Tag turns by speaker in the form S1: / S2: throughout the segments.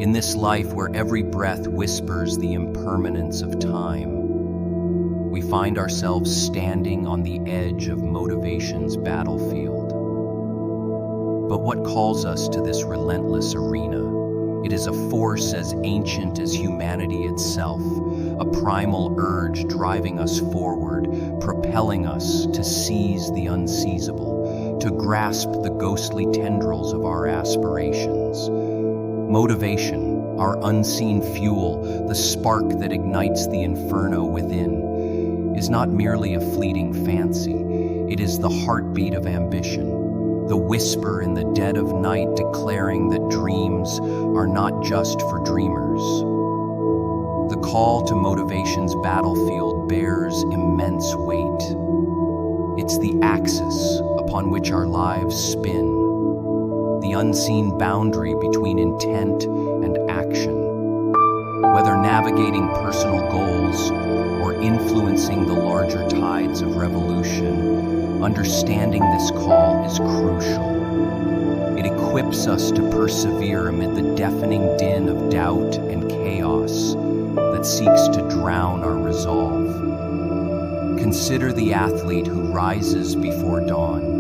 S1: In this life where every breath whispers the impermanence of time, we find ourselves standing on the edge of motivation's battlefield. But what calls us to this relentless arena? It is a force as ancient as humanity itself, a primal urge driving us forward, propelling us to seize the unseizable, to grasp the ghostly tendrils of our aspirations. Motivation, our unseen fuel, the spark that ignites the inferno within, is not merely a fleeting fancy. It is the heartbeat of ambition, the whisper in the dead of night declaring that dreams are not just for dreamers. The call to motivation's battlefield bears immense weight. It's the axis upon which our lives spin, the unseen boundary between intent and action. Whether navigating personal goals or influencing the larger tides of revolution, understanding this call is crucial. It equips us to persevere amid the deafening din of doubt and chaos that seeks to drown our resolve. Consider the athlete who rises before dawn,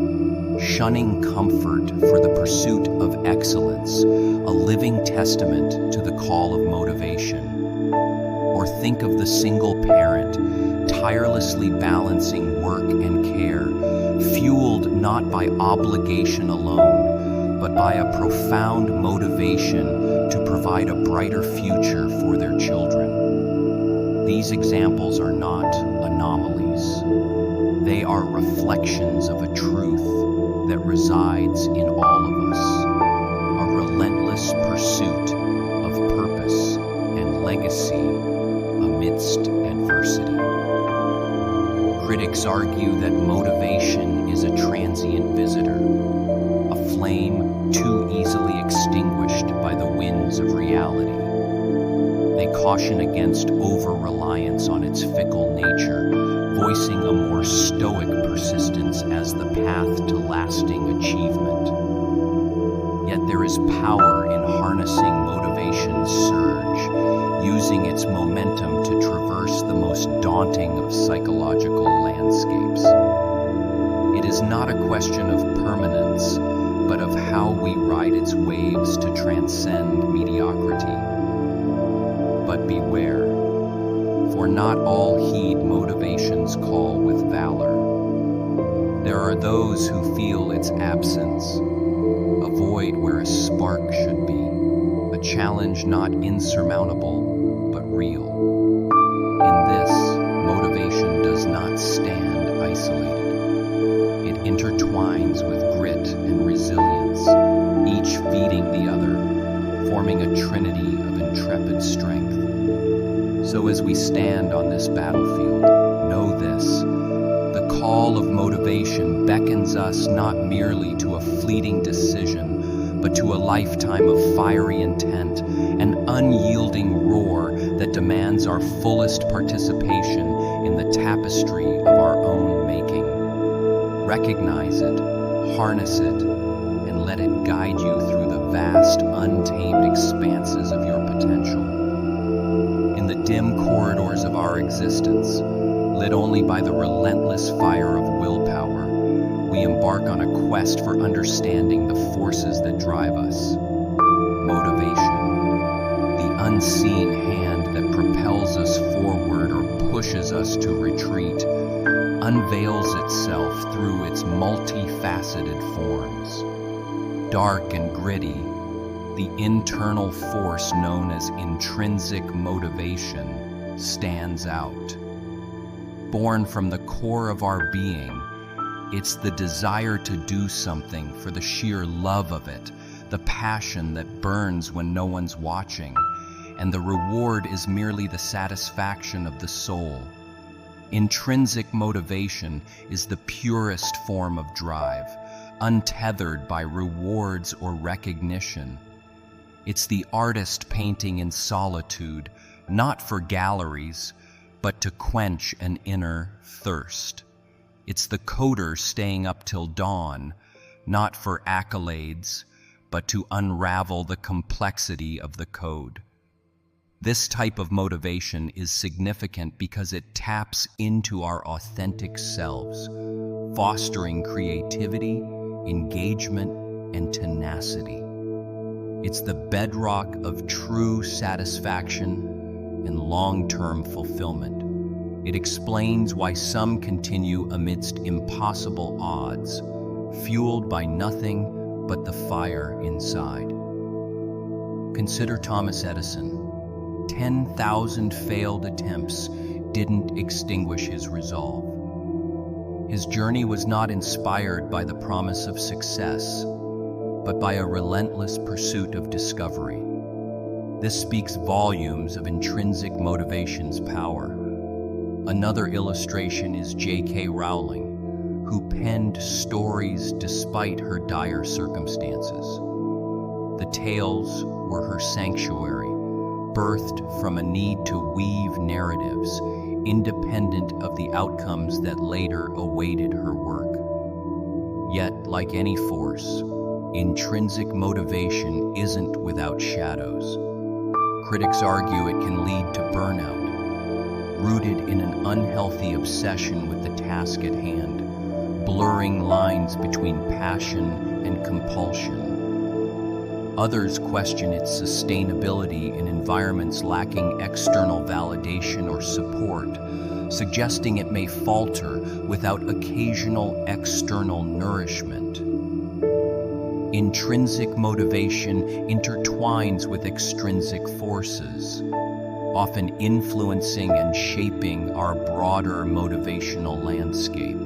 S1: shunning comfort for the pursuit of excellence, a living testament to the call of motivation. Or think of the single parent, tirelessly balancing work and care, fueled not by obligation alone, but by a profound motivation to provide a brighter future for their children. These examples are not anomalies. They are reflections of a truth that resides in all of us, a relentless pursuit of purpose and legacy amidst adversity. Critics argue that motivation is a transient visitor, a flame too easily extinguished by the winds of reality. They caution against over-reliance on its fickle nature, voicing a more stoic persistence as the path to lasting achievement. Yet there is power in harnessing motivation's surge, using its momentum to traverse the most daunting of psychological landscapes. It is not a question of permanence, but of how we ride its waves to transcend mediocrity. But beware, for not all heed motivation's call with valor. There are those who feel its absence, a void where a spark should be, a challenge not insurmountable, but real. In this, motivation does not stand isolated. It intertwines with grit and resilience, each feeding the other, forming a trinity of intrepid strength. So as we stand on this battlefield, know this: the call of motivation beckons us not merely to a fleeting decision, but to a lifetime of fiery intent, an unyielding roar that demands our fullest participation in the tapestry of our own making. Recognize it, harness it, and let it guide you through the vast, untamed expanses of your potential. In the dim corridors of our existence, lit only by the relentless fire of willpower, we embark on a quest for understanding the forces that drive us. Motivation, the unseen hand that propels us forward or pushes us to retreat, unveils itself through its multifaceted forms. Dark and gritty, the internal force known as intrinsic motivation stands out. Born from the core of our being, it's the desire to do something for the sheer love of it, the passion that burns when no one's watching, and the reward is merely the satisfaction of the soul. Intrinsic motivation is the purest form of drive, untethered by rewards or recognition. It's the artist painting in solitude, not for galleries, but to quench an inner thirst. It's the coder staying up till dawn, not for accolades, but to unravel the complexity of the code. This type of motivation is significant because it taps into our authentic selves, fostering creativity, engagement, and tenacity. It's the bedrock of true satisfaction and long-term fulfillment. It explains why some continue amidst impossible odds, fueled by nothing but the fire inside. Consider Thomas Edison. 10,000 failed attempts didn't extinguish his resolve. His journey was not inspired by the promise of success, but by a relentless pursuit of discovery. This speaks volumes of intrinsic motivation's power. Another illustration is J.K. Rowling, who penned stories despite her dire circumstances. The tales were her sanctuary, birthed from a need to weave narratives independent of the outcomes that later awaited her work. Yet, like any force, intrinsic motivation isn't without shadows. Critics argue it can lead to burnout, rooted in an unhealthy obsession with the task at hand, blurring lines between passion and compulsion. Others question its sustainability in environments lacking external validation or support, suggesting it may falter without occasional external nourishment. Intrinsic motivation intertwines with extrinsic forces, often influencing and shaping our broader motivational landscape.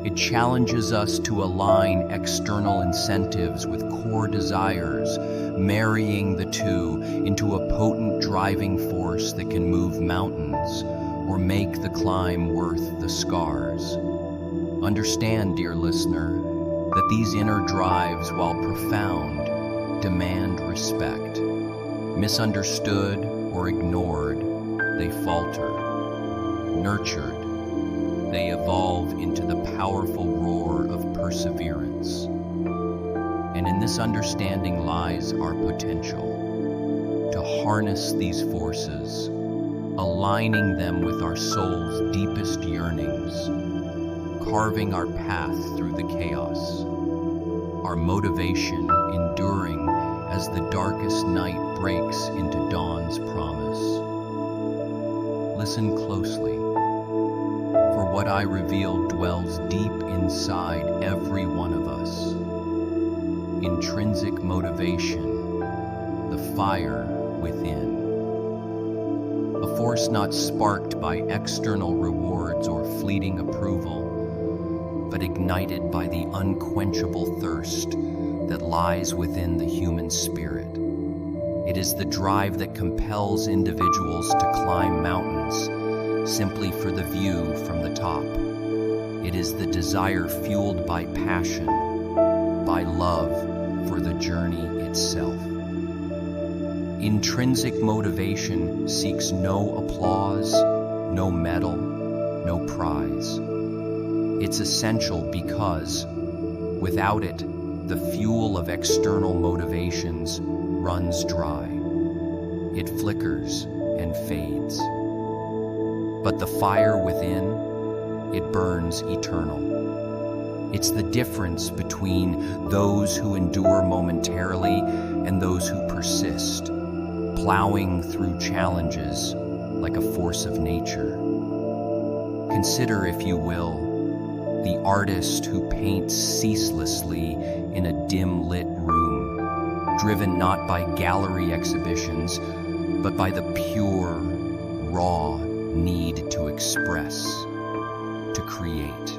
S1: It challenges us to align external incentives with core desires, marrying the two into a potent driving force that can move mountains or make the climb worth the scars. Understand, dear listener, that these inner drives, while profound, demand respect. Misunderstood or ignored, they falter. Nurtured, they evolve into the powerful roar of perseverance. And in this understanding lies our potential to harness these forces, aligning them with our soul's deepest yearnings, carving our path through the chaos, our motivation enduring as the darkest night breaks into dawn's promise. Listen closely. For what I reveal dwells deep inside every one of us. Intrinsic motivation, the fire within. A force not sparked by external rewards or fleeting approval, but ignited by the unquenchable thirst that lies within the human spirit. It is the drive that compels individuals to climb mountains simply for the view from the top. It is the desire fueled by passion, by love for the journey itself. Intrinsic motivation seeks no applause, no medal, no prize. It's essential because, without it, the fuel of external motivations runs dry. It flickers and fades. But the fire within, it burns eternal. It's the difference between those who endure momentarily and those who persist, plowing through challenges like a force of nature. Consider, if you will, the artist who paints ceaselessly in a dim-lit room, driven not by gallery exhibitions, but by the pure, raw need to express, to create.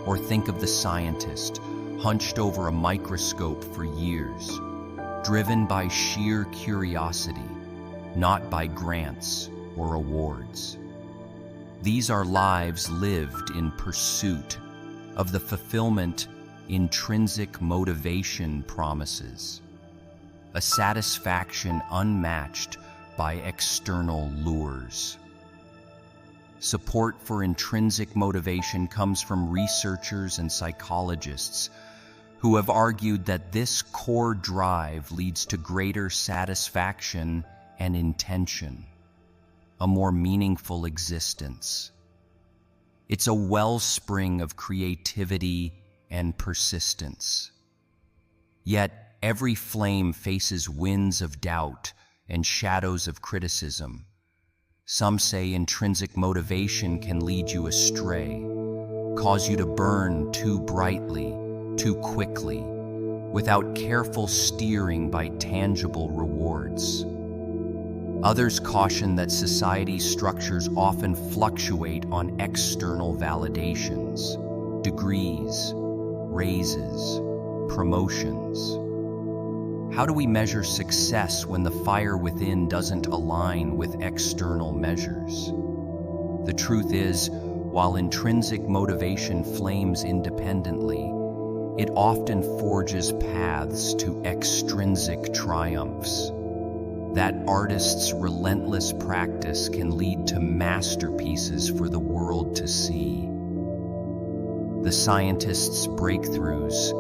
S1: Or think of the scientist, hunched over a microscope for years, driven by sheer curiosity, not by grants or awards. These are lives lived in pursuit of the fulfillment intrinsic motivation promises, a satisfaction unmatched by external lures. Support for intrinsic motivation comes from researchers and psychologists who have argued that this core drive leads to greater satisfaction and intention, a more meaningful existence. It's a wellspring of creativity and persistence. Yet every flame faces winds of doubt and shadows of criticism. Some say intrinsic motivation can lead you astray, cause you to burn too brightly, too quickly, without careful steering by tangible rewards. Others caution that society's structures often fluctuate on external validations, degrees, raises, promotions. How do we measure success when the fire within doesn't align with external measures? The truth is, while intrinsic motivation flames independently, it often forges paths to extrinsic triumphs. That artist's relentless practice can lead to masterpieces for the world to see. The scientist's breakthroughs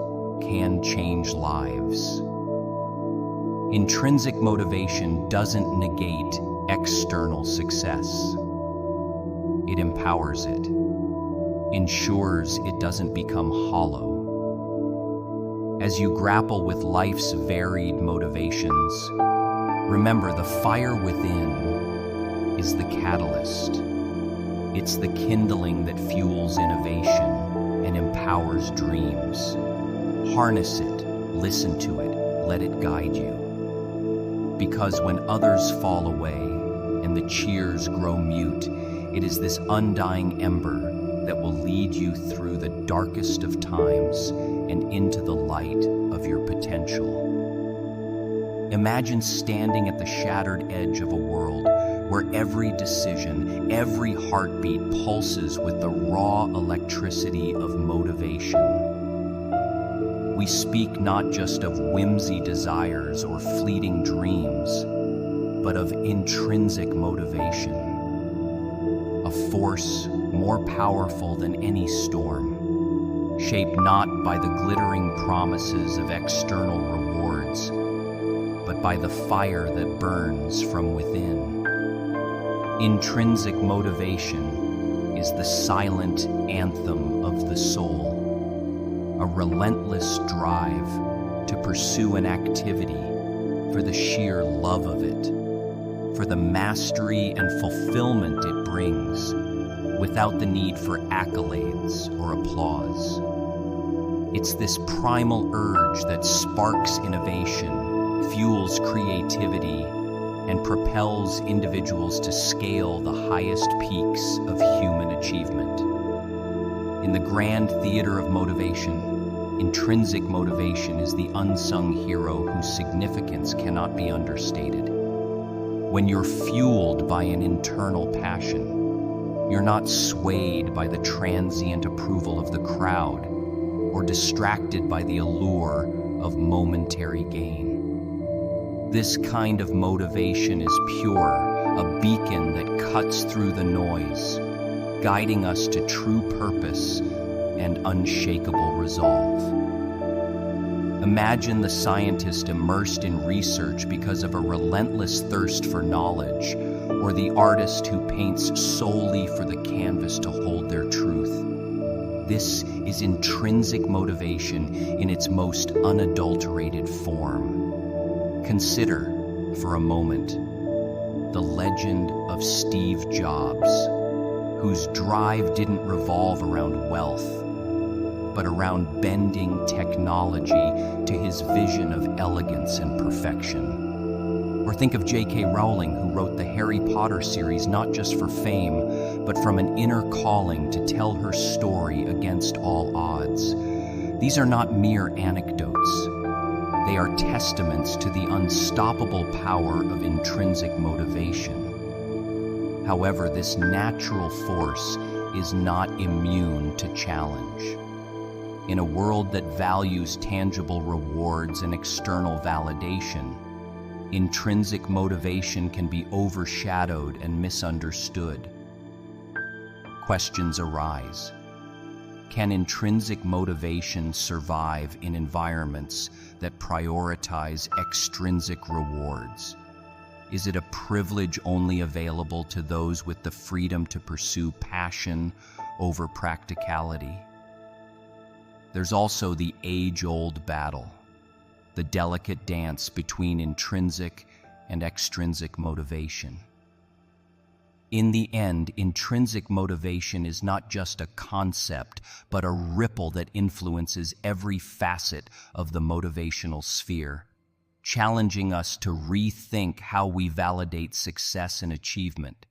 S1: can change lives. Intrinsic motivation doesn't negate external success. It empowers it, ensures it doesn't become hollow. As you grapple with life's varied motivations, remember the fire within is the catalyst. It's the kindling that fuels innovation and empowers dreams. Harness it, listen to it, let it guide you. Because when others fall away and the cheers grow mute, it is this undying ember that will lead you through the darkest of times and into the light of your potential. Imagine standing at the shattered edge of a world where every decision, every heartbeat pulses with the raw electricity of motivation. We speak not just of whimsy desires or fleeting dreams, but of intrinsic motivation, a force more powerful than any storm, shaped not by the glittering promises of external rewards, but by the fire that burns from within. Intrinsic motivation is the silent anthem of the soul, a relentless drive to pursue an activity for the sheer love of it, for the mastery and fulfillment it brings, without the need for accolades or applause. It's this primal urge that sparks innovation, fuels creativity, and propels individuals to scale the highest peaks of human achievement. In the grand theater of motivation, intrinsic motivation is the unsung hero whose significance cannot be understated. When you're fueled by an internal passion, you're not swayed by the transient approval of the crowd or distracted by the allure of momentary gain. This kind of motivation is pure, a beacon that cuts through the noise, guiding us to true purpose and unshakable resolve. Imagine the scientist immersed in research because of a relentless thirst for knowledge, or the artist who paints solely for the canvas to hold their truth. This is intrinsic motivation in its most unadulterated form. Consider, for a moment, the legend of Steve Jobs, whose drive didn't revolve around wealth, but around bending technology to his vision of elegance and perfection. Or think of J.K. Rowling, who wrote the Harry Potter series not just for fame, but from an inner calling to tell her story against all odds. These are not mere anecdotes. They are testaments to the unstoppable power of intrinsic motivation. However, this natural force is not immune to challenge. In a world that values tangible rewards and external validation, intrinsic motivation can be overshadowed and misunderstood. Questions arise. Can intrinsic motivation survive in environments that prioritize extrinsic rewards? Is it a privilege only available to those with the freedom to pursue passion over practicality? There's also the age-old battle, the delicate dance between intrinsic and extrinsic motivation. In the end, intrinsic motivation is not just a concept, but a ripple that influences every facet of the motivational sphere, challenging us to rethink how we validate success and achievement.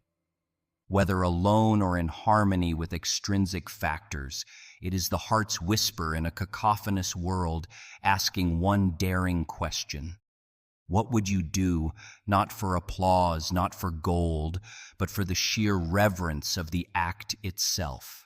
S1: Whether alone or in harmony with extrinsic factors, it is the heart's whisper in a cacophonous world asking one daring question. What would you do, not for applause, not for gold, but for the sheer reverence of the act itself?